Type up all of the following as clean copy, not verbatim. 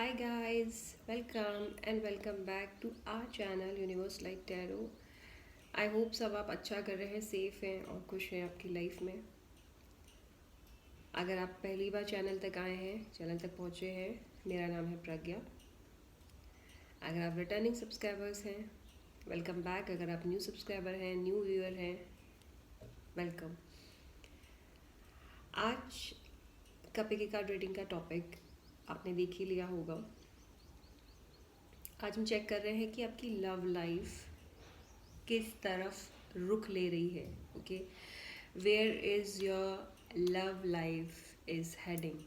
Hi guys, welcome and welcome back to our channel Universe Light Tarot. I hope सब आप अच्छा कर रहे हैं, सेफ हैं और खुश हैं आपकी लाइफ में। अगर आप पहली बार चैनल तक आए हैं, चैनल तक पहुंचे हैं, मेरा नाम है प्रज्ञा। अगर आप रिटर्निंग सब्सक्राइबर्स हैं, वेलकम बैक। अगर आप न्यू सब्सक्राइबर हैं, न्यू व्यूअर हैं, वेलकम। आज का पिकी कार्ड रीडिंग का टॉपिक आपने देख ही लिया होगा। आज हम चेक कर रहे हैं कि आपकी लव लाइफ किस तरफ रुख ले रही है। Okay, where is your love life is heading,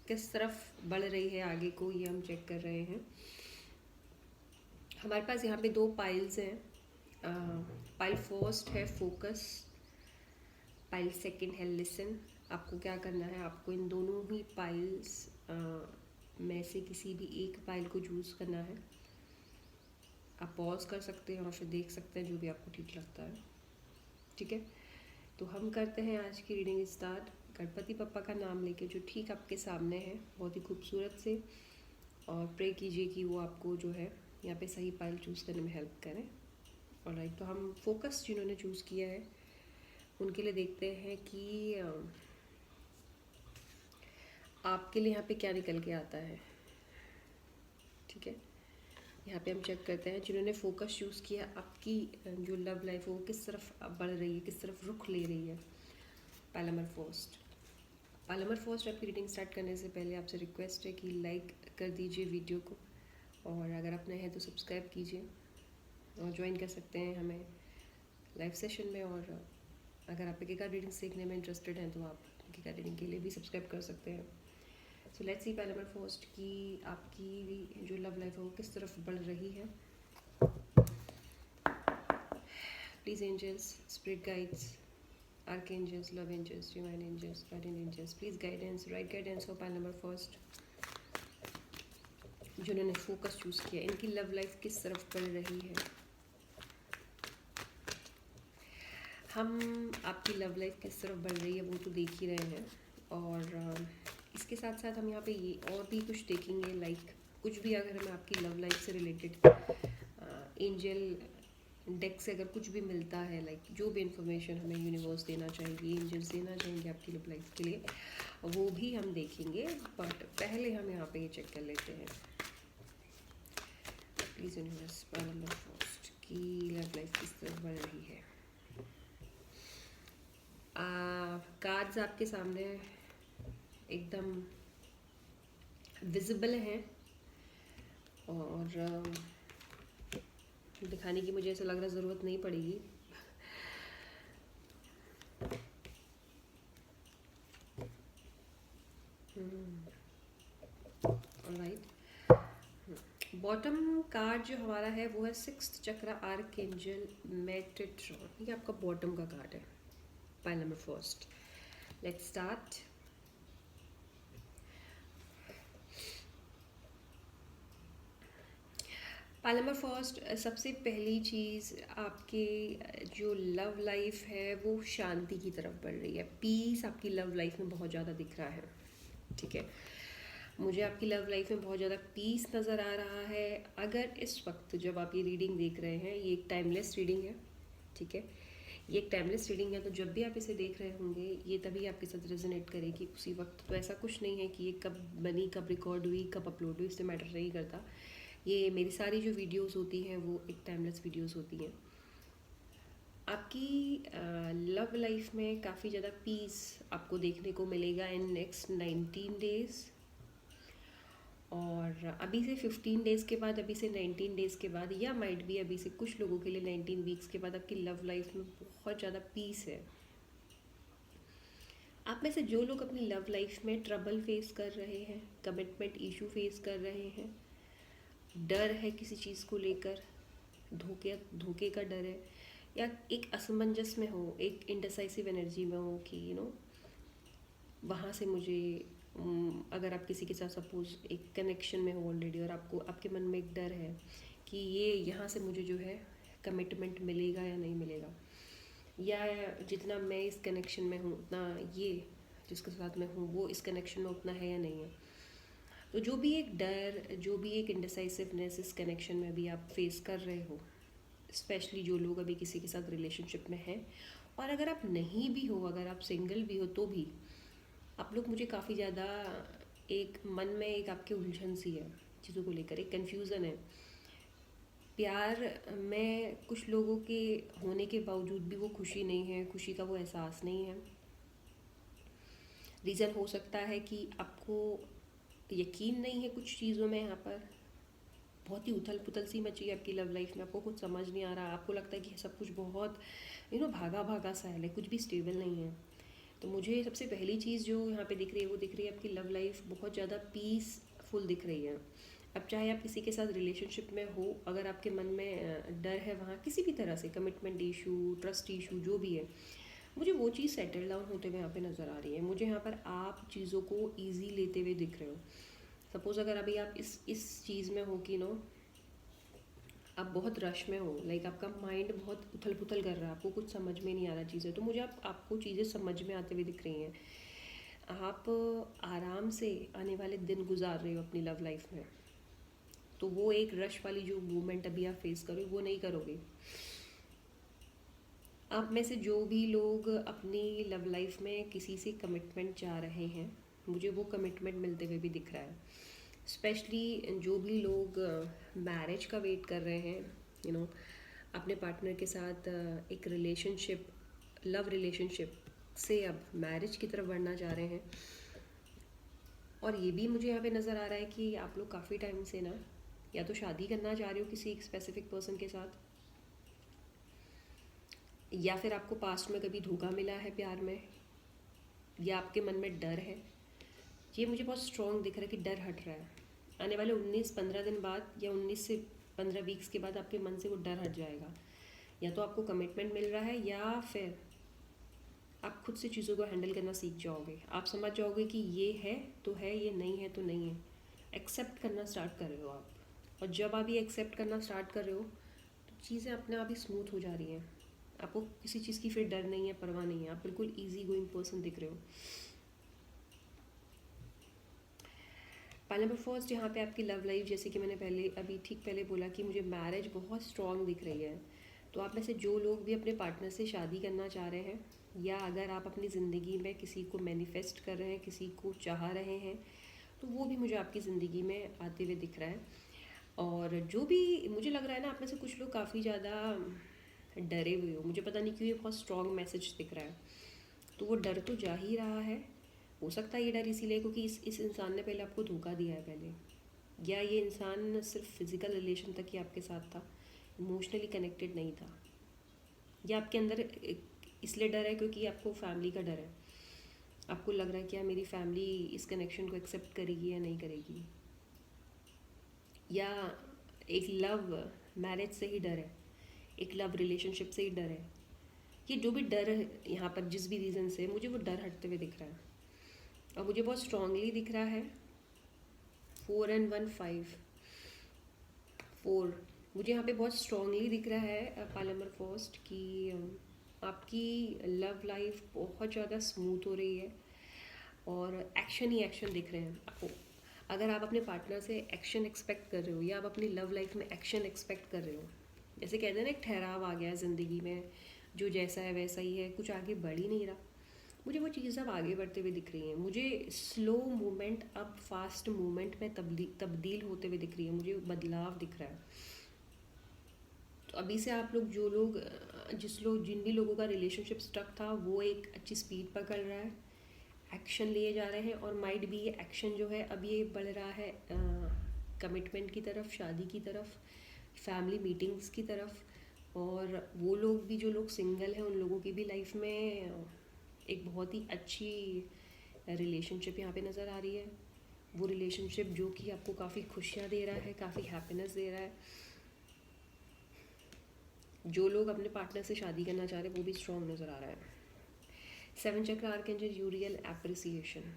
किस तरफ बढ़ रही है आगे को, ये हम चेक कर रहे हैं। हमारे पास यहाँ पे दो पाइल्स हैं। पाइल फर्स्ट है फोकस, पाइल सेकंड है लिसन। आपको क्या करना है, आपको इन दोनों ही पाइल्स में से किसी भी एक पाइल को चूज़ करना है। आप पॉज कर सकते हैं और फिर देख सकते हैं, जो भी आपको ठीक लगता है। ठीक है, तो हम करते हैं आज की रीडिंग स्टार्ट गणपति पप्पा का नाम लेके, जो ठीक आपके सामने है, बहुत ही खूबसूरत से। और प्रे कीजिए कि वो आपको जो है यहाँ पे सही पाइल चूज़ करने में हेल्प करें। ऑलराइट, तो हम फोकस जिन्होंने चूज़ किया है उनके लिए देखते हैं कि आपके लिए यहाँ पे क्या निकल के आता है। ठीक है, यहाँ पे हम चेक करते हैं जिन्होंने फोकस चूज़ किया, आपकी जो लव लाइफ है वो किस तरफ बढ़ रही है, किस तरफ रुख ले रही है। पाइल नंबर फर्स्ट आपकी रीडिंग स्टार्ट करने से पहले आपसे रिक्वेस्ट है कि लाइक कर दीजिए वीडियो को, और अगर आप नए हैं तो सब्सक्राइब कीजिए और ज्वाइन कर सकते हैं हमें लाइव सेशन में। और अगर आप पिकी कार्ड रीडिंग सीखने में इंटरेस्टेड हैं तो आप पिकी कार्ड रीडिंग के लिए भी सब्सक्राइब कर सकते हैं। So let's see pile number first कि आपकी जो लव लाइफ है वो किस तरफ बढ़ रही है। Please angels, spirit guides, archangels, love angels, divine angels, guardian angels, please guidance, right guidance for pile number first। जिन्होंने फोकस चूज किया, इनकी लव लाइफ किस तरफ बढ़ रही है। हम आपकी लव लाइफ किस तरफ बढ़ रही है वो तो देख ही रहे हैं, और इसके साथ साथ हम यहाँ पे ये और भी कुछ देखेंगे। लाइक कुछ भी अगर हमें आपकी लव लाइफ से रिलेटेड एंजल डेक से अगर कुछ भी मिलता है, लाइक जो भी इंफॉर्मेशन हमें यूनिवर्स देना चाहेंगे, एंजल्स देना चाहेंगे आपकी लव लाइफ के लिए, वो भी हम देखेंगे। बट पहले हम यहाँ पे ये चेक कर लेते हैं please universe pile number first की लव लाइफ किस तरफ बढ़ रही है। कार्ड्स आपके सामने एकदम विजिबल हैं और दिखाने की मुझे ऐसा लग रहा ज़रूरत नहीं पड़ेगी। ऑलराइट, बॉटम कार्ड जो हमारा है वो है सिक्स्थ चक्र आर्कएंजल मेटाट्रॉन। ये आपका बॉटम का कार्ड है pile number first. Let's start. Pile number first, सबसे पहली चीज़ आपके जो लव लाइफ है वो शांति की तरफ बढ़ रही है। पीस आपकी लव लाइफ में बहुत ज़्यादा दिख रहा है। ठीक है, मुझे आपकी लव लाइफ में बहुत ज़्यादा पीस नज़र आ रहा है। अगर इस वक्त जब आप ये रीडिंग देख रहे हैं, ये एक टाइमलेस रीडिंग है। ठीक है, ये एक टाइमलेस रीडिंग है, तो जब भी आप इसे देख रहे होंगे ये तभी आपके साथ रेजोनेट करेगी उसी वक्त। तो ऐसा कुछ नहीं है कि ये कब बनी, कब रिकॉर्ड हुई, कब अपलोड हुई, इससे मैटर नहीं करता। ये मेरी सारी जो वीडियोस होती हैं वो एक टाइमलेस वीडियोस होती हैं। आपकी लव लाइफ में काफ़ी ज़्यादा पीस आपको देखने को मिलेगा इन नेक्स्ट 19 डेज़। और अभी से 15 डेज़ के बाद, अभी से 19 डेज़ के बाद, या माइट भी अभी से कुछ लोगों के लिए 19 वीक्स के बाद आपकी लव लाइफ में बहुत ज़्यादा पीस है। आप में से जो लोग अपनी लव लाइफ में ट्रबल फेस कर रहे हैं, कमिटमेंट इशू फेस कर रहे हैं, डर है किसी चीज़ को लेकर, धोखे का डर है, या एक असमंजस में हो, एक इंडिसाइसिव एनर्जी में हो कि वहाँ से मुझे अगर आप किसी के साथ सपोज एक कनेक्शन में हो ऑलरेडी और आपको आपके मन में एक डर है कि ये यहाँ से मुझे जो है कमिटमेंट मिलेगा या नहीं मिलेगा, या जितना मैं इस कनेक्शन में हूँ उतना ये जिसके साथ मैं हूँ वो इस कनेक्शन में उतना है या नहीं है। तो जो भी एक डर, जो भी एक इंडिसाइसिवनेस इस कनेक्शन में अभी आप फेस कर रहे हो, स्पेशली जो लोग अभी किसी के साथ रिलेशनशिप में हैं, और अगर आप नहीं भी हो, अगर आप सिंगल भी हो तो भी आप लोग, मुझे काफ़ी ज़्यादा एक मन में एक आपके उलझन सी है चीज़ों को लेकर, एक कन्फ्यूज़न है। प्यार में कुछ लोगों के होने के बावजूद भी वो खुशी नहीं है, खुशी का वो एहसास नहीं है। रीज़न हो सकता है कि आपको यकीन नहीं है कुछ चीज़ों में, यहाँ पर बहुत ही उथल पुथल सी मची है आपकी लव लाइफ में, आपको कुछ समझ नहीं आ रहा, आपको लगता है कि सब कुछ बहुत भागा भागा सा है, कुछ भी स्टेबल नहीं है। तो मुझे सबसे पहली चीज़ जो यहाँ पे दिख रही है वो दिख रही है आपकी लव लाइफ बहुत ज़्यादा पीसफुल दिख रही है। अब चाहे आप किसी के साथ रिलेशनशिप में हो, अगर आपके मन में डर है वहाँ किसी भी तरह से, कमिटमेंट इशू, ट्रस्ट इशू, जो भी है, मुझे वो चीज़ सेटल डाउन होते हुए यहाँ पे नज़र आ रही है। मुझे यहाँ पर आप चीज़ों को ईजी लेते हुए दिख रहे हो। सपोज़ अगर अभी आप इस चीज़ में हो कि आप बहुत रश में हो, आपका माइंड बहुत उथल पुथल कर रहा है, आपको कुछ समझ में नहीं आ रहा चीज़ें, तो मुझे आपको चीज़ें समझ में आते हुए दिख रही हैं। आप आराम से आने वाले दिन गुजार रहे हो अपनी लव लाइफ में, तो वो एक रश वाली जो मूवमेंट अभी आप फेस करो वो नहीं करोगे। आप में से जो भी लोग अपनी लव लाइफ में किसी से कमिटमेंट चाह रहे हैं, मुझे वो कमिटमेंट मिलते हुए भी दिख रहा है। स्पेशली जो भी लोग मैरिज का वेट कर रहे हैं, अपने पार्टनर के साथ एक रिलेशनशिप, लव रिलेशनशिप से अब मैरिज की तरफ बढ़ना चाह रहे हैं। और ये भी मुझे यहाँ पे नज़र आ रहा है कि आप लोग काफ़ी टाइम से या तो शादी करना चाह रहे हो किसी एक स्पेसिफिक पर्सन के साथ, या फिर आपको पास्ट में कभी धोखा मिला है प्यार में, या आपके मन में डर है। ये मुझे बहुत स्ट्रॉन्ग दिख रहा है कि डर हट रहा है। आने वाले 19-15 दिन बाद या 19 से 15 वीक्स के बाद आपके मन से वो डर हट जाएगा। या तो आपको कमिटमेंट मिल रहा है, या फिर आप खुद से चीज़ों को हैंडल करना सीख जाओगे। आप समझ जाओगे कि ये है तो है, ये नहीं है तो नहीं है। एक्सेप्ट करना स्टार्ट कर रहे हो आप, और जब आप ये एक्सेप्ट करना स्टार्ट कर रहे हो तो चीज़ें अपने आप ही स्मूथ हो जा रही हैं। आपको किसी चीज़ की फिर डर नहीं है, परवाह नहीं है, आप बिल्कुल ईजी गोइंग पर्सन दिख रहे हो। पाइल नंबर फर्स्ट, यहाँ पे आपकी लव लाइफ, जैसे कि मैंने अभी ठीक पहले बोला कि मुझे मैरिज बहुत स्ट्रॉन्ग दिख रही है। तो आप में से जो लोग भी अपने पार्टनर से शादी करना चाह रहे हैं, या अगर आप अपनी ज़िंदगी में किसी को मैनिफेस्ट कर रहे हैं, किसी को चाह रहे हैं, तो वो भी मुझे आपकी ज़िंदगी में आते हुए दिख रहा है। और जो भी मुझे लग रहा है आप में से कुछ लोग काफ़ी ज़्यादा डरे हुए हो, मुझे पता नहीं क्यों ये बहुत स्ट्रॉन्ग मैसेज दिख रहा है। तो वो डर तो जा ही रहा है। हो सकता है ये डर इसीलिए क्योंकि इस इंसान ने पहले आपको धोखा दिया है पहले, या ये इंसान सिर्फ फिज़िकल रिलेशन तक ही आपके साथ था, इमोशनली कनेक्टेड नहीं था, या आपके अंदर इसलिए डर है क्योंकि आपको फैमिली का डर है। आपको लग रहा है कि यार मेरी फैमिली इस कनेक्शन को एक्सेप्ट करेगी या नहीं करेगी, या एक लव मैरिज से ही डर है, एक लव रिलेशनशिप से ही डर है। ये जो भी डर है यहाँ पर, जिस भी रीज़न से, मुझे वो डर हटते हुए दिख रहा है, और मुझे बहुत स्ट्रांगली दिख रहा है 4 and 1 5 4। मुझे यहाँ पे बहुत स्ट्रांगली दिख रहा है पाइल नंबर फर्स्ट कि आपकी लव लाइफ बहुत ज़्यादा स्मूथ हो रही है, और एक्शन ही एक्शन दिख रहे हैं आपको। अगर आप अपने पार्टनर से एक्शन एक्सपेक्ट कर रहे हो, या आप अपनी लव लाइफ में एक्शन एक्सपेक्ट कर रहे हो, जैसे कहते हैं ना एक ठहराव आ गया है ज़िंदगी में, जो जैसा है वैसा ही है, कुछ आगे बढ़ ही नहीं रहा, मुझे वो चीज़ अब आगे बढ़ते हुए दिख रही हैं। मुझे स्लो मूवमेंट अब फास्ट मूवमेंट में तब्दील होते हुए दिख रही है, मुझे बदलाव दिख रहा है। तो अभी से आप लोग, जिन भी लोगों का रिलेशनशिप स्टक था, वो एक अच्छी स्पीड पकड़ रहा है, एक्शन लिए जा रहे हैं, और माइट भी ये एक्शन जो है अब ये बढ़ रहा है कमिटमेंट की तरफ, शादी की तरफ, फैमिली मीटिंग्स की तरफ। और वो लोग भी, जो लोग सिंगल हैं, उन लोगों की भी लाइफ में एक बहुत ही अच्छी रिलेशनशिप यहाँ पे नज़र आ रही है। वो रिलेशनशिप जो कि आपको काफ़ी खुशियाँ दे रहा है, काफ़ी हैप्पीनेस दे रहा है। जो लोग अपने पार्टनर से शादी करना चाह रहे हैं वो भी स्ट्रॉन्ग नज़र आ रहा है। 7 चक्र आर्कएंजल यूरियल एप्रिसिएशन,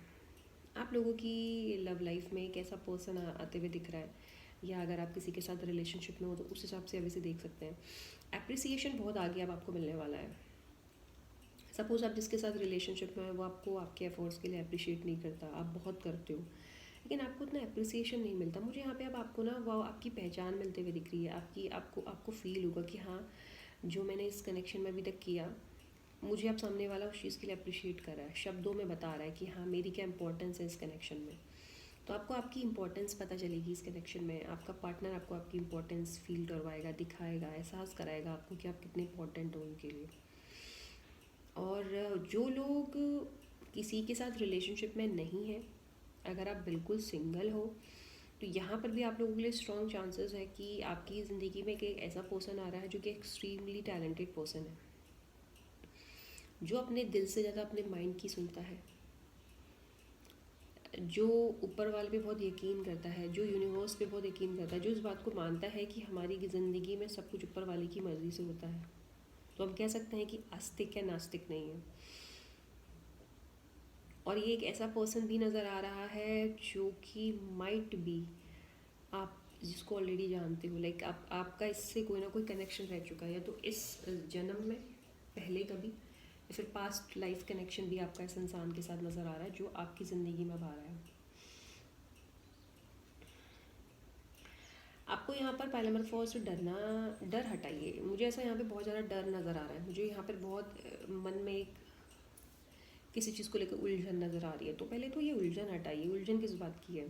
आप लोगों की लव लाइफ में एक ऐसा पर्सन आते हुए दिख रहा है, या अगर आप किसी के साथ रिलेशनशिप में हो तो उस हिसाब से अभी से देख सकते हैं। एप्रिसिएशन बहुत आगे अब आपको मिलने वाला है। सपोज़ आप जिसके साथ रिलेशनशिप में है वो आपको आपके एफर्ट्स के लिए अप्रिशिएट नहीं करता, आप बहुत करते हो, लेकिन आपको उतना अप्रिसिएशन नहीं मिलता। मुझे यहाँ पे अब आपको ना वो आपकी पहचान मिलते हुए दिख रही है, आपकी आपको आपको फील होगा कि हाँ, जो मैंने इस कनेक्शन में अभी तक किया, मुझे अब सामने वाला उस चीज़ के लिए अप्रिशिएट कर रहा है, शब्दों में बता रहा है कि हाँ मेरी क्या इंपॉर्टेंस है इस कनेक्शन में। तो आपको आपकी इंपॉर्टेंस पता चलेगी इस कनेक्शन में। आपका पार्टनर आपको आपकी इंपॉर्टेंस फील करवाएगा, दिखाएगा, एहसास कराएगा आपको कि आप कितने इंपॉर्टेंट हो उनके लिए। और जो लोग किसी के साथ रिलेशनशिप में नहीं है, अगर आप बिल्कुल सिंगल हो, तो यहाँ पर भी आप लोगों के लिए स्ट्रॉन्ग चांसेस है कि आपकी ज़िंदगी में एक ऐसा पर्सन आ रहा है जो कि एक्सट्रीमली टैलेंटेड पर्सन है, जो अपने दिल से ज़्यादा अपने माइंड की सुनता है, जो ऊपर वाले पे बहुत यकीन करता है, जो यूनिवर्स पे बहुत यकीन करता है, जो इस बात को मानता है कि हमारी ज़िंदगी में सब कुछ ऊपर वाले की मर्ज़ी से होता है। तो हम कह सकते हैं कि आस्तिक है, नास्तिक नहीं है। और ये एक ऐसा पर्सन भी नज़र आ रहा है जो कि माइट बी आप जिसको ऑलरेडी जानते हो, लाइक आपका इससे कोई ना कोई कनेक्शन रह चुका है, या तो इस जन्म में पहले कभी, या फिर पास्ट लाइफ कनेक्शन भी आपका इस इंसान के साथ नज़र आ रहा है जो आपकी ज़िंदगी में अब आ रहा है। आपको यहाँ पर पहले नंबर फर्स्ट डर हटाइए। मुझे ऐसा यहाँ पे बहुत ज़्यादा डर नज़र आ रहा है, मुझे यहाँ पर बहुत मन में एक किसी चीज़ को लेकर उलझन नज़र आ रही है। तो पहले तो ये उलझन हटाइए। उलझन किस बात की है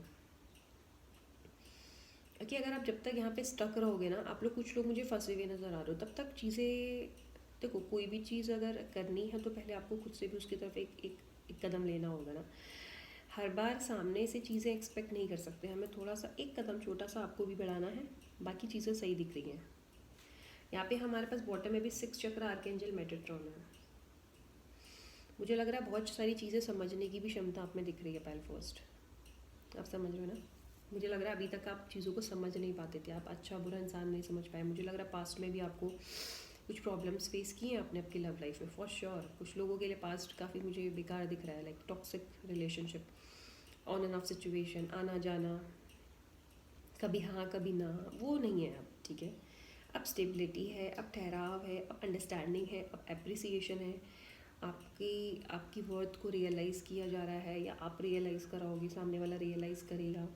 कि अगर आप जब तक यहाँ पे स्टक रहोगे ना, आप लोग कुछ लोग मुझे फंसे हुए नज़र आ रहे हो, तब तक चीज़ें, देखो कोई भी चीज़ अगर करनी है तो पहले आपको खुद से भी उसकी तरफ एक कदम लेना होगा ना। हर बार सामने से चीज़ें एक्सपेक्ट नहीं कर सकते, हमें थोड़ा सा एक कदम छोटा सा आपको भी बढ़ाना है, बाकी चीज़ें सही दिख रही हैं। यहाँ पे हमारे पास बॉटम में भी 6 चक्र आर्कएंजल मेटाट्रॉन है। मुझे लग रहा है बहुत सारी चीज़ें समझने की भी क्षमता आप में दिख रही है पहले फर्स्ट, आप समझ रहे हो ना। मुझे लग रहा है अभी तक आप चीज़ों को समझ नहीं पाते थे, आप अच्छा बुरा इंसान नहीं समझ पाए। मुझे लग रहा है पास्ट में भी आपको कुछ प्रॉब्लम्स फेस किए हैं आपने आपकी लव लाइफ में, फॉर श्योर। कुछ लोगों के लिए पास्ट काफ़ी मुझे बेकार दिख रहा है, like toxic relationship, on end of situation, आना जाना, कभी हाँ कभी ना, वो नहीं है अब, ठीक है। अब स्टेबिलिटी है, अब ठहराव है, अब अंडरस्टैंडिंग है, अब एप्रिसिएशन है। आपकी आपकी वर्थ को रियलाइज़ किया जा रहा है, या आप रियलाइज़ कराओगे, सामने वाला रियलाइज़ करेगा।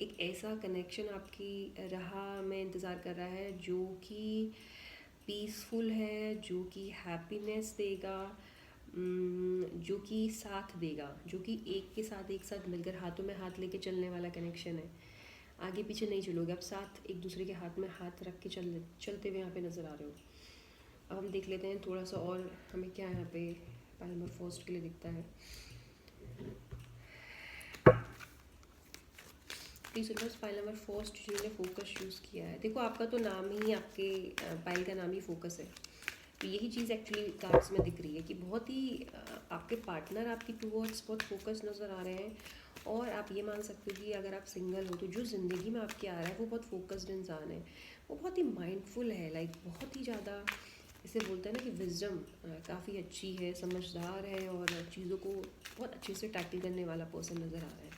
एक ऐसा कनेक्शन आपकी राह में इंतज़ार कर रहा है जो कि पीसफुल है, जो कि हैप्पीनेस देगा, जो कि साथ देगा, जो कि एक साथ मिलकर हाथों में हाथ लेके चलने वाला कनेक्शन है। आगे पीछे नहीं चलोगे, आप साथ एक दूसरे के हाथ में हाथ रख के चलते हुए यहाँ पे नज़र आ रहे हो। अब हम देख लेते हैं थोड़ा सा और हमें क्या यहाँ पे पाइल नंबर फर्स्ट के लिए दिखता है। Please universe, pile number first जिन्होंने फोकस चूज़ किया है, देखो आपका तो नाम ही, आपके पाइल का नाम ही फोकस है। तो यही चीज़ एक्चुअली कार्ड्स में दिख रही है कि बहुत ही आपके पार्टनर आपकी टूवर्ड्स बहुत फोकस नज़र आ रहे हैं। और आप ये मान सकते हो कि अगर आप सिंगल हो तो जो ज़िंदगी में आपके आ रहा है वो बहुत फोकस्ड इंसान है, वो बहुत ही माइंडफुल है, लाइक बहुत ही ज़्यादा, इसे बोलते हैं ना कि विजडम काफ़ी अच्छी है, समझदार है, और चीज़ों को बहुत अच्छे से टैकल करने वाला पर्सन नज़र आ रहा है।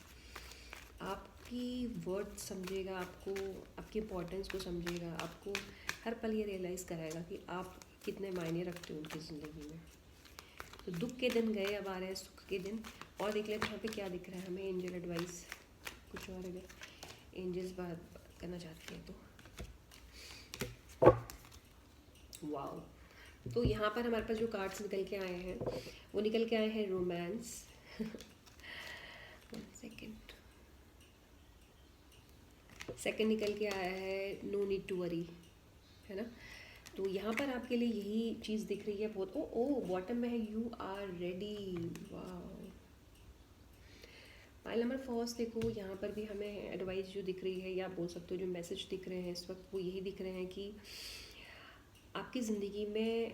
आपकी वर्ड समझेगा, आपको आपकी इम्पोर्टेंस को समझेगा, आपको हर पल ये रियलाइज़ कराएगा कि आप कितने मायने रखते हो उनकी ज़िंदगी में। तो दुख के दिन गए, अब आ रहे हैं सुख के दिन। और देख लेते यहाँ पे क्या दिख रहा है हमें, एंजल एडवाइस कुछ और अगर एंजल्स बात करना चाहते हैं तो। वाओ, तो यहाँ पर हमारे पास जो कार्ड्स निकल के आए हैं वो निकल के आए हैं रोमांस। 1 सेकेंड, सेकंड निकल के आया है नो नीड टू वरी, है ना। तो यहाँ पर आपके लिए यही चीज़ दिख रही है बहुत। ओ बॉटम में है यू आर रेडी। वाह, पाइल नंबर फर्स्ट देखो, यहाँ पर भी हमें एडवाइस जो दिख रही है, या आप बोल सकते हो जो मैसेज दिख रहे हैं इस वक्त, वो यही दिख रहे हैं कि आपकी ज़िंदगी में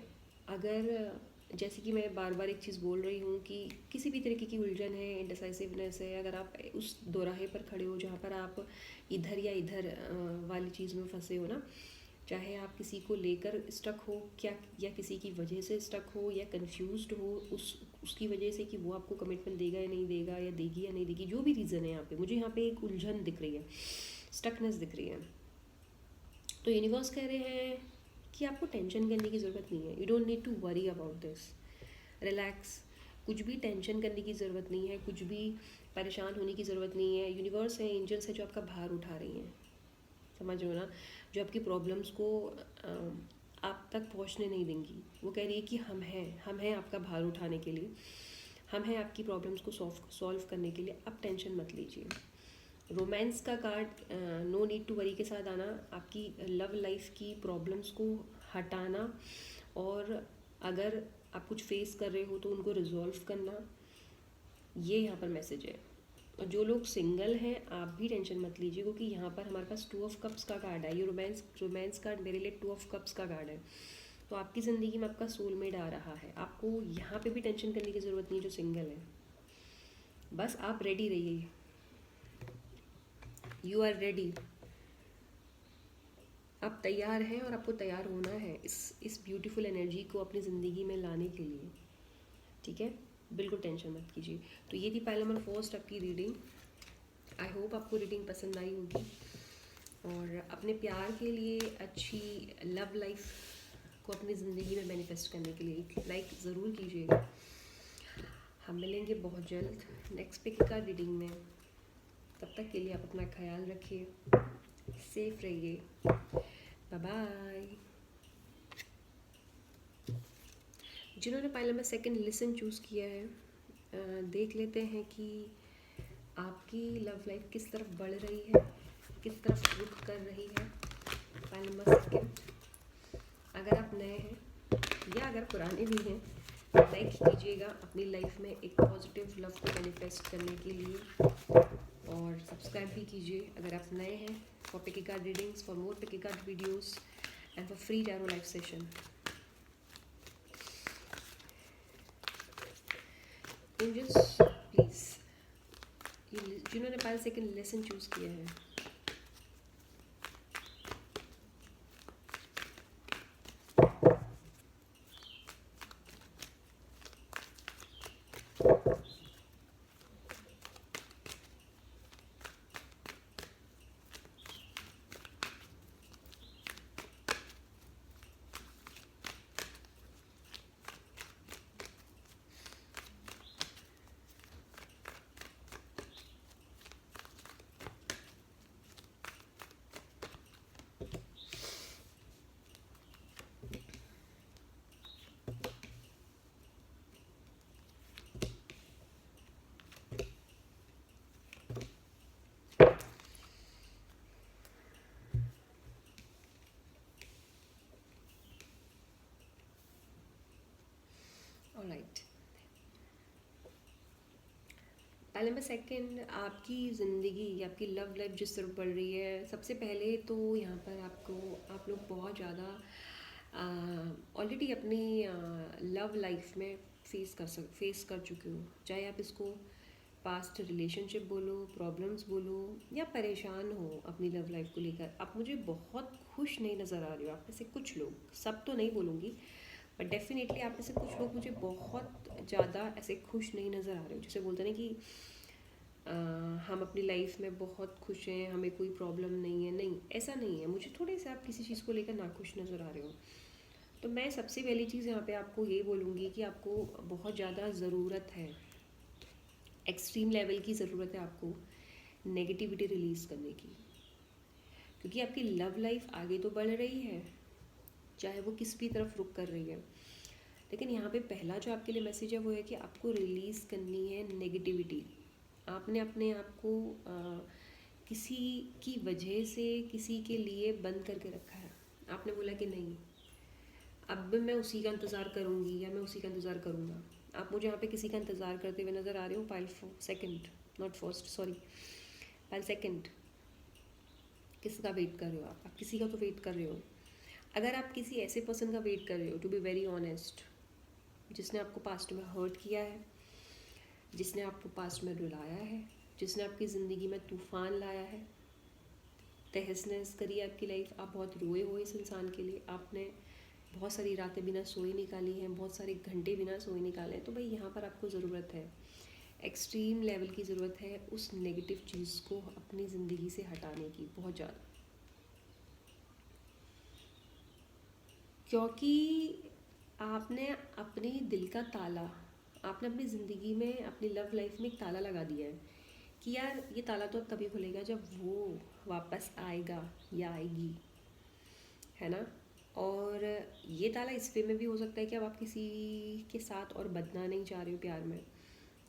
अगर, जैसे कि मैं बार बार एक चीज़ बोल रही हूँ कि किसी भी तरीके की उलझन है, इंडिसाइसिवनेस है, अगर आप उस दोराहे पर खड़े हो जहाँ पर आप इधर या इधर वाली चीज़ में फंसे हो ना, चाहे आप किसी को लेकर स्टक हो क्या, या किसी की वजह से स्टक हो, या कंफ्यूज्ड हो उसकी वजह से कि वो आपको कमिटमेंट देगा या नहीं देगा, या देगी या नहीं देगी, जो भी रीज़न है यहाँ पे, मुझे यहाँ पे एक उलझन दिख रही है, स्टकनेस दिख रही है। तो यूनिवर्स कह रहे हैं कि आपको टेंशन करने की ज़रूरत नहीं है, you don't need to worry about this, relax, कुछ भी टेंशन करने की ज़रूरत नहीं है, कुछ भी परेशान होने की ज़रूरत नहीं है। यूनिवर्स है, एंजल्स है जो आपका भार उठा रही हैं, समझ रहे हो ना, जो आपकी प्रॉब्लम्स को आप तक पहुंचने नहीं देंगी। वो कह रही है कि हम हैं आपका भार उठाने के लिए, हम हैं आपकी प्रॉब्लम्स को सॉल्व करने के लिए, आप टेंशन मत लीजिए। रोमांस का card no need to worry के साथ आना, आपकी लव लाइफ की प्रॉब्लम्स को हटाना, और अगर आप कुछ फेस कर रहे हो तो उनको रिजॉल्व करना, ये यहाँ पर मैसेज है। और जो लोग सिंगल हैं आप भी टेंशन मत लीजिए, क्योंकि यहाँ पर हमारे पास 2 ऑफ कप्स का कार्ड है। ये रोमांस कार्ड मेरे लिए 2 ऑफ कप्स का कार्ड है। तो आपकी ज़िंदगी में आपका सोलमेट आ रहा है, आपको यहाँ पे भी टेंशन करने की ज़रूरत नहीं है जो सिंगल है। बस आप रेडी रहिए, यू आर रेडी, आप तैयार हैं और आपको तैयार होना है इस ब्यूटीफुल एनर्जी को अपनी ज़िंदगी में लाने के लिए, ठीक है। बिल्कुल टेंशन मत कीजिए। तो ये थी पाइल नंबर फर्स्ट आपकी रीडिंग। आई होप आपको रीडिंग पसंद आई होगी, और अपने प्यार के लिए, अच्छी लव लाइफ को अपनी ज़िंदगी में मैनिफेस्ट करने के लिए लाइक ज़रूर कीजिएगा। हम मिलेंगे बहुत जल्द नेक्स्ट पिक का रीडिंग में। तब तक के लिए आप अपना ख्याल रखिए, सेफ रहिए, बाय बाय। जिन्होंने pile number second listen choose किया है, देख लेते हैं कि आपकी लव लाइफ किस तरफ बढ़ रही है, किस तरफ रुख कर रही है। पाइल नंबर सेकंड, अगर आप नए हैं या अगर पुराने भी हैं, लाइक कीजिएगा अपनी लाइफ में एक पॉजिटिव लव को मैनिफेस्ट करने के लिए, और सब्सक्राइब भी कीजिए अगर आप नए हैं, for picky card readings, for more picky card videos and for free tarot live session. Angels please, जिन्होंने पाइल सेकंड लेसन चूज किया है, ऑलराइट। पाइल नंबर सेकंड, आपकी ज़िंदगी, आपकी लव लाइफ जिस तरफ बढ़ रही है, सबसे पहले तो यहाँ पर आप लोग बहुत ज़्यादा ऑलरेडी अपनी लव लाइफ में फेस कर चुके हो। चाहे आप इसको पास्ट रिलेशनशिप बोलो, प्रॉब्लम्स बोलो, या परेशान हो अपनी लव लाइफ को लेकर, आप मुझे बहुत खुश नहीं नज़र आ रहे हो। आप में से कुछ लोग, सब तो नहीं बोलूँगी, बट डेफिनेटली आप में से कुछ लोग मुझे बहुत ज़्यादा ऐसे खुश नहीं नज़र आ रहे हो। जैसे बोलते हैं ना कि हम अपनी लाइफ में बहुत खुश हैं, हमें कोई प्रॉब्लम नहीं है। नहीं, ऐसा नहीं है। मुझे थोड़े से आप किसी चीज़ को लेकर नाखुश नज़र आ रहे हो। तो मैं सबसे पहली चीज़ यहाँ पे आपको ये बोलूँगी कि आपको बहुत ज़्यादा ज़रूरत है, एक्सट्रीम लेवल की ज़रूरत है आपको नेगेटिविटी रिलीज़ करने की, क्योंकि आपकी लव लाइफ आगे तो बढ़ रही है, चाहे वो किस भी तरफ रुख कर रही है। लेकिन यहाँ पे पहला जो आपके लिए मैसेज है वो है कि आपको रिलीज़ करनी है नेगेटिविटी। आपने अपने आप को किसी की वजह से, किसी के लिए बंद करके रखा है। आपने बोला कि नहीं, अब मैं उसी का इंतज़ार करूँगी या मैं उसी का इंतज़ार करूँगा। आप मुझे यहाँ पे किसी का इंतज़ार करते हुए नज़र आ रहे हो। Pile second, not first, sorry, pile second, किसका वेट कर रहे हो आप किसी का तो वेट कर रहे हो। अगर आप किसी ऐसे पर्सन का वेट कर रहे हो, टू बी वेरी ऑनेस्ट, जिसने आपको पास्ट में हर्ट किया है, जिसने आपको पास्ट में रुलाया है, जिसने आपकी ज़िंदगी में तूफ़ान लाया है, तहस नहस करी आपकी लाइफ, आप बहुत रोए हो इस इंसान के लिए, आपने बहुत सारी रातें बिना सोए निकाली हैं, बहुत सारे घंटे बिना सोए निकाले हैं। तो भाई यहाँ पर आपको ज़रूरत है, एक्सट्रीम लेवल की ज़रूरत है उस नेगेटिव चीज़ को अपनी ज़िंदगी से हटाने की, बहुत ज़्यादा। क्योंकि आपने अपने दिल का ताला, आपने अपनी ज़िंदगी में, अपनी लव लाइफ में एक ताला लगा दिया है कि यार ये ताला तो अब तभी खुलेगा जब वो वापस आएगा या आएगी, है ना। और ये ताला इस वे में भी हो सकता है कि अब आप किसी के साथ और बदना नहीं चाह रहे हो प्यार में,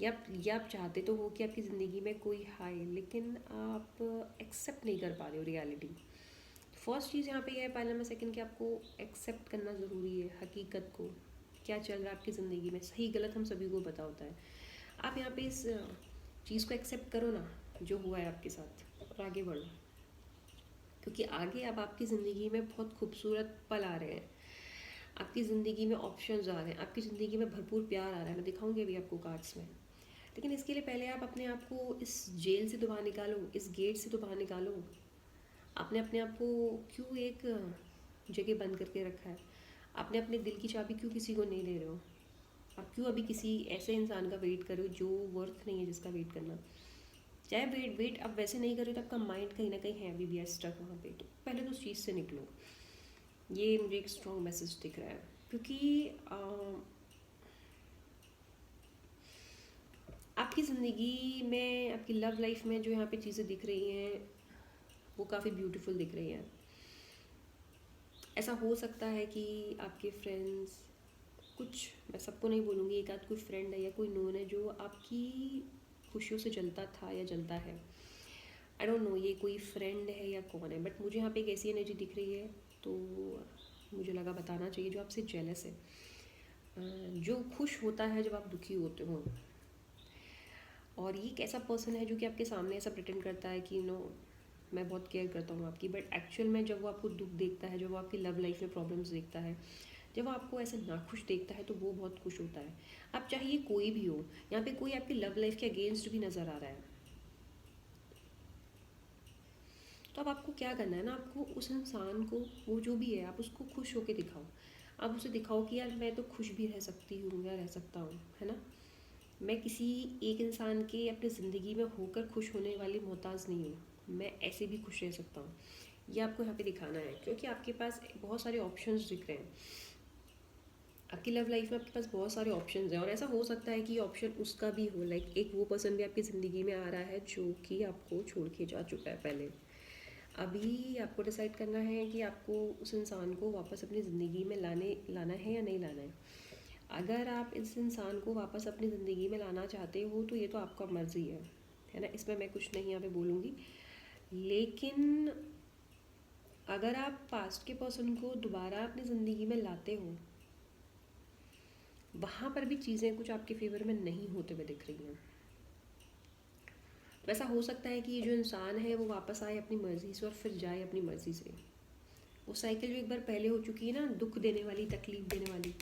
या आप चाहते तो हो कि आपकी ज़िंदगी में कोई आए, लेकिन आप एक्सेप्ट नहीं कर पा रहे हो रियलिटी। फर्स्ट चीज़ यहाँ पे यह है, पहला नंबर सेकंड, कि आपको एक्सेप्ट करना ज़रूरी है हकीकत को, क्या चल रहा है आपकी ज़िंदगी में। सही गलत हम सभी को पता होता है। आप यहाँ पे इस चीज़ को एक्सेप्ट करो ना, जो हुआ है आपके साथ, और आगे बढ़ो, क्योंकि आगे अब आपकी ज़िंदगी में बहुत खूबसूरत पल आ रहे हैं, आपकी ज़िंदगी में ऑप्शंस आ रहे हैं, आपकी ज़िंदगी में भरपूर प्यार आ रहा है। मैं दिखाऊंगी अभी आपको कार्ड्स में, लेकिन इसके लिए पहले आप अपने आप को इस जेल से तो बाहर निकालो, इस गेट से तो बाहर निकालो। आपने अपने आप को क्यों एक जगह बंद करके रखा है? आपने अपने दिल की चाबी क्यों किसी को नहीं दे रहे हो? आप क्यों अभी किसी ऐसे इंसान का वेट करो जो वर्थ नहीं है जिसका वेट करना? चाहे वेट आप वैसे नहीं करो तो आपका माइंड कहीं ना कहीं है अभी भी स्टक वहाँ पे, तो पहले तो उस चीज़ से निकलो। ये मुझे एक स्ट्रॉन्ग मैसेज दिख रहा है, क्योंकि आपकी ज़िंदगी में, आपकी लव लाइफ में जो यहाँ पे चीज़ें दिख रही हैं वो काफ़ी ब्यूटीफुल दिख रही हैं। ऐसा हो सकता है कि आपके फ्रेंड्स, कुछ, मैं सबको नहीं बोलूँगी, एक आध कोई फ्रेंड है या कोई नोन है जो आपकी खुशियों से जलता था या जलता है। आई डोंट नो ये कोई फ्रेंड है या कौन है, बट मुझे यहाँ पे एक ऐसी एनर्जी दिख रही है, तो मुझे लगा बताना चाहिए, जो आपसे जेलस है, जो खुश होता है जब आप दुखी होते हो। और ये एक ऐसा पर्सन है जो कि आपके सामने ऐसा प्रिटेंड करता है कि नो, मैं बहुत केयर करता हूँ आपकी, बट एक्चुअल में जब वो आपको दुख देखता है, जब वो आपकी लव लाइफ में प्रॉब्लम्स देखता है, जब वो आपको ऐसे नाखुश देखता है, तो वो बहुत खुश होता है। अब चाहे ये कोई भी हो, यहाँ पे कोई आपकी लव लाइफ के अगेंस्ट भी नज़र आ रहा है, तो अब आपको क्या करना है ना, आपको उस इंसान को, वो जो भी है, आप उसको खुश होकर दिखाओ। आप उसे दिखाओ कि यार मैं तो खुश भी रह सकती हूँ या रह सकता हूँ, है ना। मैं किसी एक इंसान के अपनी ज़िंदगी में होकर खुश होने वाली मोहताज नहीं हूँ, मैं ऐसे भी खुश रह सकता हूँ। ये आपको यहाँ पे दिखाना है, क्योंकि आपके पास बहुत सारे ऑप्शंस दिख रहे हैं। आपकी लव लाइफ में आपके पास बहुत सारे ऑप्शंस हैं, और ऐसा हो सकता है कि ऑप्शन उसका भी हो, लाइक एक वो पर्सन भी आपकी ज़िंदगी में आ रहा है जो कि आपको छोड़ के जा चुका है पहले। अभी आपको डिसाइड करना है कि आपको उस इंसान को वापस अपनी ज़िंदगी में लाना है या नहीं लाना है। अगर आप इस इंसान को वापस अपनी ज़िंदगी में लाना चाहते हो तो ये तो आपका मर्ज़ी है ना, इसमें मैं कुछ नहीं यहाँ पे बोलूँगी। लेकिन अगर आप पास्ट के पर्सन को दोबारा अपनी ज़िंदगी में लाते हो, वहाँ पर भी चीज़ें कुछ आपके फेवर में नहीं होते हुए दिख रही हैं। तो ऐसा हो सकता है कि ये जो इंसान है वो वापस आए अपनी मर्ज़ी से और फिर जाए अपनी मर्ज़ी से। वो साइकिल जो एक बार पहले हो चुकी है ना, दुख देने वाली, तकलीफ़ देने वाली,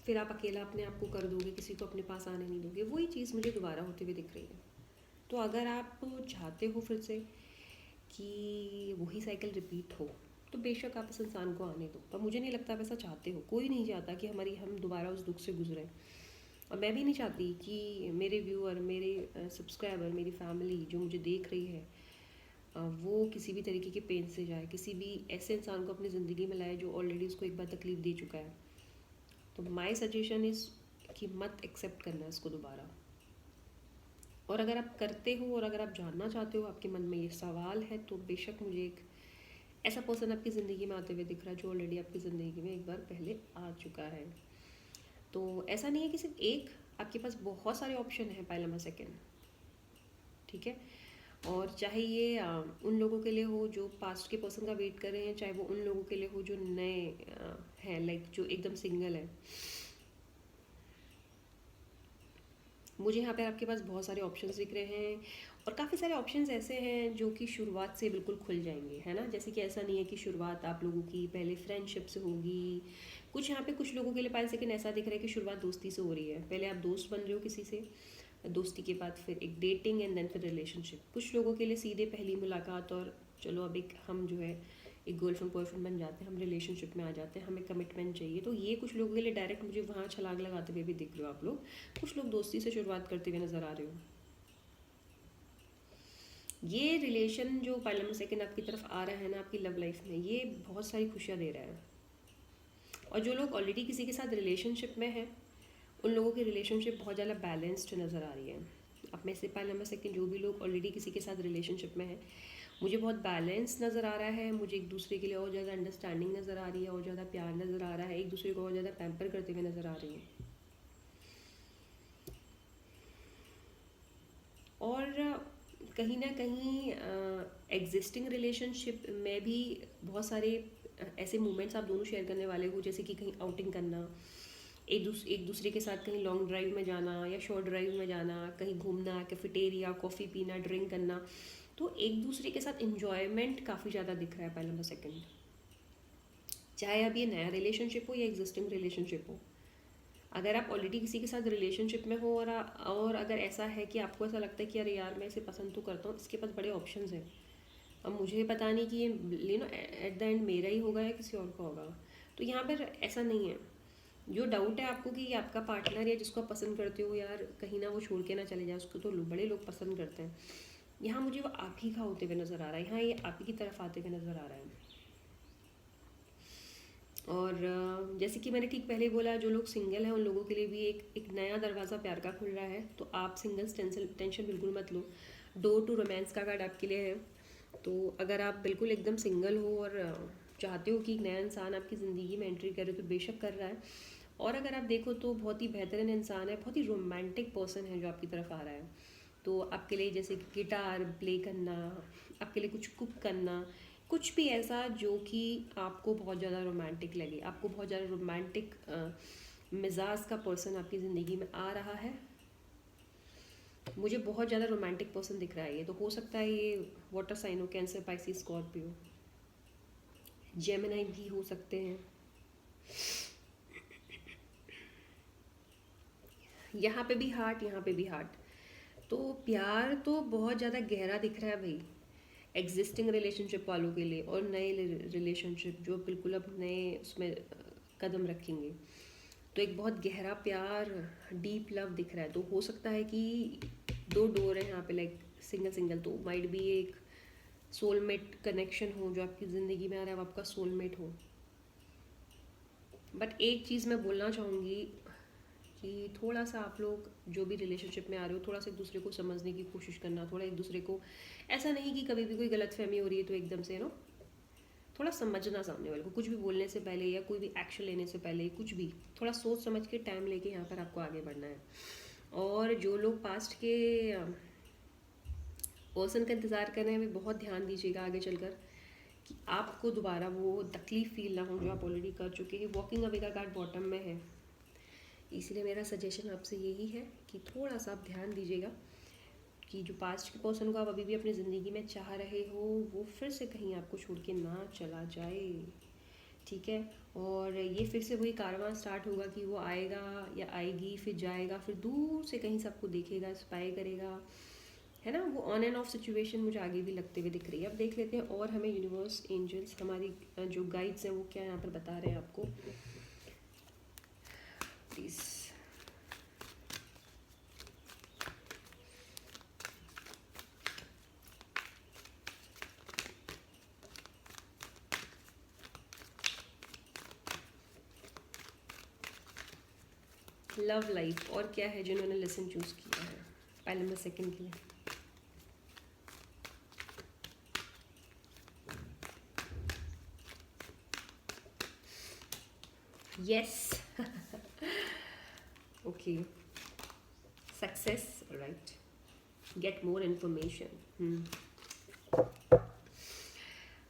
फिर आप अकेला अपने आप को कर दोगे, किसी को अपने पास आने नहीं दोगे, वही चीज़ मुझे दोबारा होते हुए दिख रही है। तो अगर आप चाहते हो फिर से कि वही साइकिल रिपीट हो, तो बेशक आप इस इंसान को आने दो, पर मुझे नहीं लगता आप ऐसा चाहते हो। कोई नहीं चाहता कि हम दोबारा उस दुख से गुजरें, और मैं भी नहीं चाहती कि मेरे व्यूअर, मेरे सब्सक्राइबर, मेरी फैमिली जो मुझे देख रही है, वो किसी भी तरीके के पेन से जाए, किसी भी ऐसे इंसान को अपनी ज़िंदगी में लाए जो ऑलरेडी उसको एक बार तकलीफ़ दे चुका है। तो माई सजेशन इज़ कि मत एक्सेप्ट करना इसको दोबारा। और अगर आप करते हो और अगर आप जानना चाहते हो, आपके मन में ये सवाल है, तो बेशक मुझे एक ऐसा पर्सन आपकी ज़िंदगी में आते हुए दिख रहा है जो ऑलरेडी आपकी ज़िंदगी में एक बार पहले आ चुका है। तो ऐसा नहीं है कि सिर्फ एक, आपके पास बहुत सारे ऑप्शन हैं पहला नंबर सेकेंड, ठीक है। और चाहे ये उन लोगों के लिए हो जो पास्ट के पर्सन का वेट कर रहे हैं, चाहे वो उन लोगों के लिए हो जो नए हैं, लाइक जो एकदम सिंगल है। मुझे यहाँ पे आपके पास बहुत सारे ऑप्शंस दिख रहे हैं, और काफ़ी सारे ऑप्शंस ऐसे हैं जो कि शुरुआत से बिल्कुल खुल जाएंगे, है ना। जैसे कि ऐसा नहीं है कि शुरुआत आप लोगों की पहले फ्रेंडशिप से होगी। कुछ यहाँ पे कुछ लोगों के लिए पास, लेकिन ऐसा दिख रहा है कि शुरुआत दोस्ती से हो रही है। पहले आप दोस्त बन रहे हो किसी से, दोस्ती के बाद फिर एक डेटिंग, एंड देन फिर रिलेशनशिप। कुछ लोगों के लिए सीधे पहली मुलाकात और चलो अब एक हम जो है एक गर्लफ्रेंड बॉयफ्रेंड बन जाते हैं, हम रिलेशनशिप में आ जाते हैं, हमें कमिटमेंट चाहिए। तो ये कुछ लोगों के लिए डायरेक्ट मुझे वहाँ छलांग लगाते हुए भी दिख रहे हो आप लोग। कुछ लोग दोस्ती से शुरुआत करते हुए नज़र आ रहे हो। ये रिलेशन जो पहले सेकंड आपकी तरफ आ रहा है ना आपकी लव लाइफ में, ये बहुत सारी खुशियाँ दे रहा है। और जो लोग ऑलरेडी किसी के साथ रिलेशनशिप में हैं, उन लोगों की रिलेशनशिप बहुत ज़्यादा बैलेंस्ड नज़र आ रही है। आप में से पाइल नंबर सेकंड जो भी लोग ऑलरेडी किसी के साथ रिलेशनशिप में है, मुझे बहुत बैलेंस नज़र आ रहा है, मुझे एक दूसरे के लिए और ज़्यादा अंडरस्टैंडिंग नज़र आ रही है, और ज़्यादा प्यार नज़र आ रहा है, एक दूसरे को और ज़्यादा पैम्पर करते हुए नज़र आ रही है। और कहीं ना कहीं एग्जिस्टिंग रिलेशनशिप में भी बहुत सारे ऐसे मोमेंट्स आप दोनों शेयर करने वाले हो, जैसे कि कहीं आउटिंग करना, एक दूसरे के साथ कहीं लॉन्ग ड्राइव में जाना या शॉर्ट ड्राइव में जाना, कहीं घूमना, कैफेटेरिया, कॉफ़ी पीना, ड्रिंक करना। तो एक दूसरे के साथ इन्जॉयमेंट काफ़ी ज़्यादा दिख रहा है पहले नंबर सेकंड, चाहे अब ये नया रिलेशनशिप हो या एग्जिस्टिंग रिलेशनशिप हो। अगर आप ऑलरेडी किसी के साथ रिलेशनशिप में हो और अगर ऐसा है कि आपको ऐसा लगता है कि अरे यार मैं इसे पसंद तो करता हूँ, इसके पास बड़े ऑप्शंस हैं, अब मुझे पता नहीं कि ये एट द एंड मेरा ही होगा या किसी और का होगा, तो यहाँ पर ऐसा नहीं है। जो डाउट है आपको कि आपका पार्टनर या जिसको आप पसंद करते हो यार कहीं ना वो छोड़ के ना चले जाए, उसको तो बड़े लोग पसंद करते हैं, यहाँ मुझे वो आप ही का होते हुए नज़र आ रहा है, यहाँ ये आप ही की तरफ आते हुए नज़र आ रहा है। और जैसे कि मैंने ठीक पहले बोला, जो लोग सिंगल हैं उन लोगों के लिए भी एक नया दरवाज़ा प्यार का खुल रहा है, तो आप सिंगल्स टेंशन बिल्कुल मत लो। डोर टू रोमांस का कार्ड आपके लिए है। तो अगर आप बिल्कुल एकदम सिंगल हो और चाहते हो कि एक नया इंसान आपकी ज़िंदगी में एंट्री करे, तो बेशक कर रहा है। और अगर आप देखो तो बहुत ही बेहतरीन इंसान है, बहुत ही रोमांटिक पर्सन है जो आपकी तरफ आ रहा है। तो आपके लिए जैसे गिटार प्ले करना, आपके लिए कुछ कुक करना, कुछ भी ऐसा जो कि आपको बहुत ज़्यादा रोमांटिक लगे, आपको बहुत ज़्यादा रोमांटिक मिजाज का पर्सन आपकी ज़िंदगी में आ रहा है। मुझे बहुत ज़्यादा रोमांटिक पर्सन दिख रहा है ये, तो हो सकता है ये वाटर साइन हो, कैंसर, पाइसिस, स्कॉर्पियो, जेमिनी भी हो सकते हैं। यहाँ पे भी हार्ट, यहाँ पे भी हार्ट। तो प्यार तो बहुत ज़्यादा गहरा दिख रहा है भाई, एग्जिस्टिंग रिलेशनशिप वालों के लिए, और नए रिलेशनशिप जो बिल्कुल अब नए उसमें कदम रखेंगे, तो एक बहुत गहरा प्यार, डीप लव दिख रहा है। तो हो सकता है कि दो डोर है यहाँ पे, लाइक सिंगल सिंगल, तो माइट भी एक सोलमेट कनेक्शन हो जो आपकी ज़िंदगी में आ रहा है, वो आपका सोलमेट हो। बट एक चीज़ मैं बोलना चाहूँगी कि थोड़ा सा आप लोग जो भी रिलेशनशिप में आ रहे हो, थोड़ा सा एक दूसरे को समझने की कोशिश करना, थोड़ा एक दूसरे को, ऐसा नहीं कि कभी भी कोई गलतफहमी हो रही है तो एकदम से थोड़ा समझना सामने वाले को, कुछ भी बोलने से पहले या कोई भी एक्शन लेने से पहले, कुछ भी थोड़ा सोच समझ के टाइम लेके यहाँ पर आपको आगे बढ़ना है। और जो लोग पास्ट के पर्सन का इंतज़ार कर रहे हैं, वे बहुत ध्यान दीजिएगा आगे चलकर कि आपको दोबारा वो तकलीफ फील ना हो जो आप ऑलरेडी कर चुके हैं। वॉकिंग अवे का कार्ड बॉटम में है, इसलिए मेरा सजेशन आपसे यही है कि थोड़ा सा आप ध्यान दीजिएगा कि जो पास्ट के पर्सन को आप अभी भी अपनी ज़िंदगी में चाह रहे हो, वो फिर से कहीं आपको छोड़ के ना चला जाए, ठीक है। और ये फिर से वही कारवां स्टार्ट होगा कि वो आएगा या आएगी, फिर जाएगा, फिर दूर से कहीं सबको देखेगा, स्पाई करेगा, है ना। वो ऑन एंड ऑफ सिचुएशन मुझे आगे भी लगते हुए दिख रही है। अब देख लेते हैं और हमें यूनिवर्स, एंजल्स, हमारी जो गाइड्स हैं वो क्या यहाँ पर बता रहे हैं आपको, प्लीज़। लव लाइफ, और क्या है जिन्होंने लेसन चूज़ किया है पहले नंबर सेकंड के लिए। Yes, okay, success, right, get more information.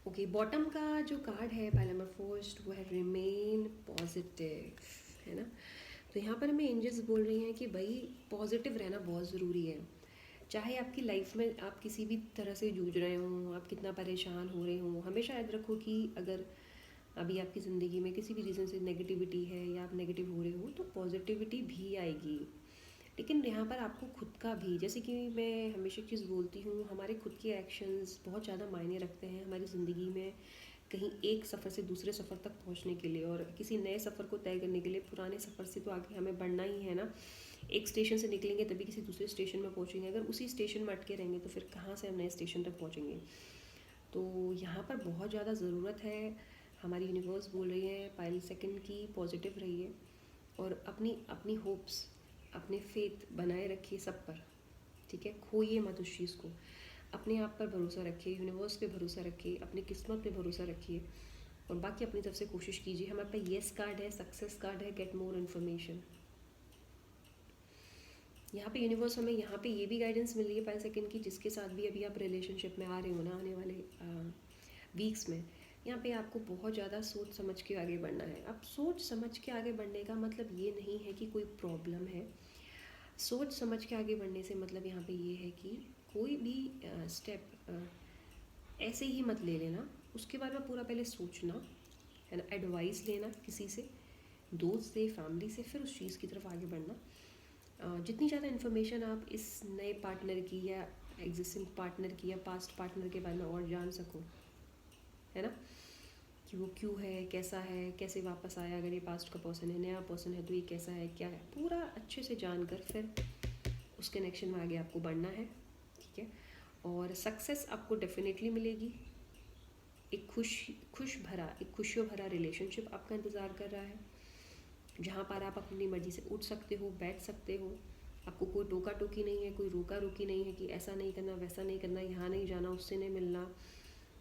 Okay, bottom का जो कार्ड है पहले नंबर फर्स्ट, वो है रिमेन पॉजिटिव, है ना। तो यहाँ पर हमें एंजल्स बोल रही हैं कि भाई पॉजिटिव रहना बहुत ज़रूरी है। चाहे आपकी लाइफ में आप किसी भी तरह से जूझ रहे हो, आप कितना परेशान हो रहे हो, हमेशा याद रखो कि अगर अभी आपकी ज़िंदगी में किसी भी रीज़न से नेगेटिविटी है या आप नेगेटिव हो रहे हो, तो पॉजिटिविटी भी आएगी। लेकिन यहाँ पर आपको खुद का भी, जैसे कि मैं हमेशा एक चीज़ बोलती हूँ, हमारे खुद के एक्शंस बहुत ज़्यादा मायने रखते हैं हमारी ज़िंदगी में, कहीं एक सफ़र से दूसरे सफ़र तक पहुँचने के लिए, और किसी नए सफ़र को तय करने के लिए पुराने सफ़र से तो आगे हमें बढ़ना ही है ना। एक स्टेशन से निकलेंगे तभी किसी दूसरे स्टेशन में पहुँचेंगे, अगर उसी स्टेशन में अटके रहेंगे तो फिर कहाँ से हम नए स्टेशन तक पहुँचेंगे। तो यहाँ पर बहुत ज़्यादा ज़रूरत है, हमारी यूनिवर्स बोल रही है पाइल सेकंड की, पॉजिटिव रहिए और अपनी अपनी होप्स, अपने फेथ बनाए रखिए सब पर, ठीक है, खोइए मत उस चीज़ को, अपने आप पर भरोसा रखिए, यूनिवर्स पे भरोसा रखिए, अपनी किस्मत पे भरोसा रखिए, और बाकी अपनी तरफ से कोशिश कीजिए। हमारे पास येस कार्ड है, सक्सेस कार्ड है, गेट मोर इन्फॉर्मेशन। यहाँ पे यूनिवर्स हमें यहाँ पे ये भी गाइडेंस मिल रही है 5 सेकंड की, जिसके साथ भी अभी आप रिलेशनशिप में आ रहे हो ना आने वाले वीक्स में, यहाँ पे आपको बहुत ज़्यादा सोच समझ के आगे बढ़ना है। अब सोच समझ के आगे बढ़ने का मतलब ये नहीं है कि कोई प्रॉब्लम है, सोच समझ के आगे बढ़ने से मतलब यहाँ पे ये है कि कोई भी स्टेप ऐसे ही मत ले लेना, उसके बारे में पूरा पहले सोचना है ना, एडवाइस लेना किसी से, दोस्त से, फैमिली से, फिर उस चीज़ की तरफ आगे बढ़ना। जितनी ज़्यादा इन्फॉर्मेशन आप इस नए पार्टनर की या एग्जिस्टिंग पार्टनर की या पास्ट पार्टनर के बारे में और जान सको, है ना, कि वो क्यों है, कैसा है, कैसे वापस आया, अगर ये पास्ट का पर्सन है, नया पर्सन है तो ये कैसा है, क्या है, पूरा अच्छे से जानकर फिर उस कनेक्शन में आगे आपको बढ़ना है। ठीक है, और सक्सेस आपको डेफिनेटली मिलेगी। एक खुशियों भरा रिलेशनशिप आपका इंतज़ार कर रहा है, जहाँ पर आप अपनी मर्ज़ी से उठ सकते हो, बैठ सकते हो, आपको कोई टोका टोकी नहीं है, कोई रोका रोकी नहीं है कि ऐसा नहीं करना, वैसा नहीं करना, यहाँ नहीं जाना, उससे नहीं मिलना।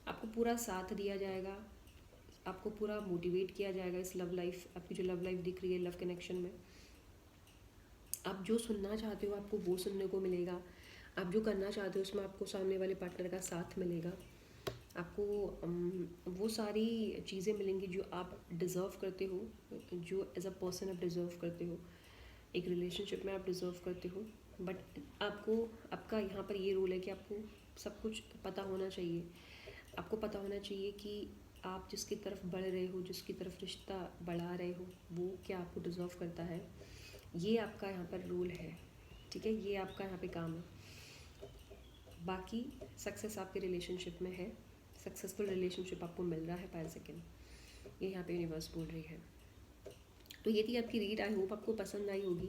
आपको पूरा साथ दिया जाएगा, आपको पूरा मोटिवेट किया जाएगा इस लव लाइफ, आपकी जो लव लाइफ दिख रही है लव कनेक्शन में। आप जो सुनना चाहते हो आपको वो सुनने को मिलेगा, आप जो करना चाहते हो उसमें आपको सामने वाले पार्टनर का साथ मिलेगा, आपको वो सारी चीज़ें मिलेंगी जो आप डिज़र्व करते हो, जो एज अ पर्सन आप डिज़र्व करते हो, एक रिलेशनशिप में आप डिज़र्व करते हो। बट आपको, आपका यहाँ पर ये रोल है कि आपको सब कुछ पता होना चाहिए, आपको पता होना चाहिए कि आप जिसकी तरफ बढ़ रहे हो, जिसकी तरफ रिश्ता बढ़ा रहे हो, वो क्या आपको डिज़र्व करता है। ये आपका यहाँ पर रोल है, ठीक है, ये आपका यहाँ पे काम है। बाकी सक्सेस आपके रिलेशनशिप में है, सक्सेसफुल रिलेशनशिप आपको मिल रहा है 5 सेकेंड, ये यहाँ पे यूनिवर्स बोल रही है। तो ये थी आपकी रीड, आई होप आपको पसंद आई होगी,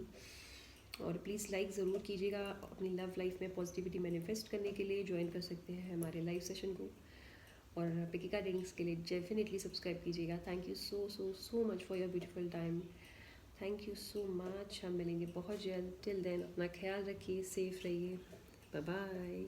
और प्लीज़ लाइक ज़रूर कीजिएगा। अपनी लव लाइफ में पॉजिटिविटी मैनिफेस्ट करने के लिए ज्वाइन कर सकते हैं हमारे लाइव सेशन को, और पिकिका रीडिंग्स के लिए डेफिनेटली सब्सक्राइब कीजिएगा। Thank you so so so much for your beautiful time, thank you so much. हम मिलेंगे बहुत जल्द, टिल देन अपना ख्याल रखिए, सेफ रहिए, बाय बाय।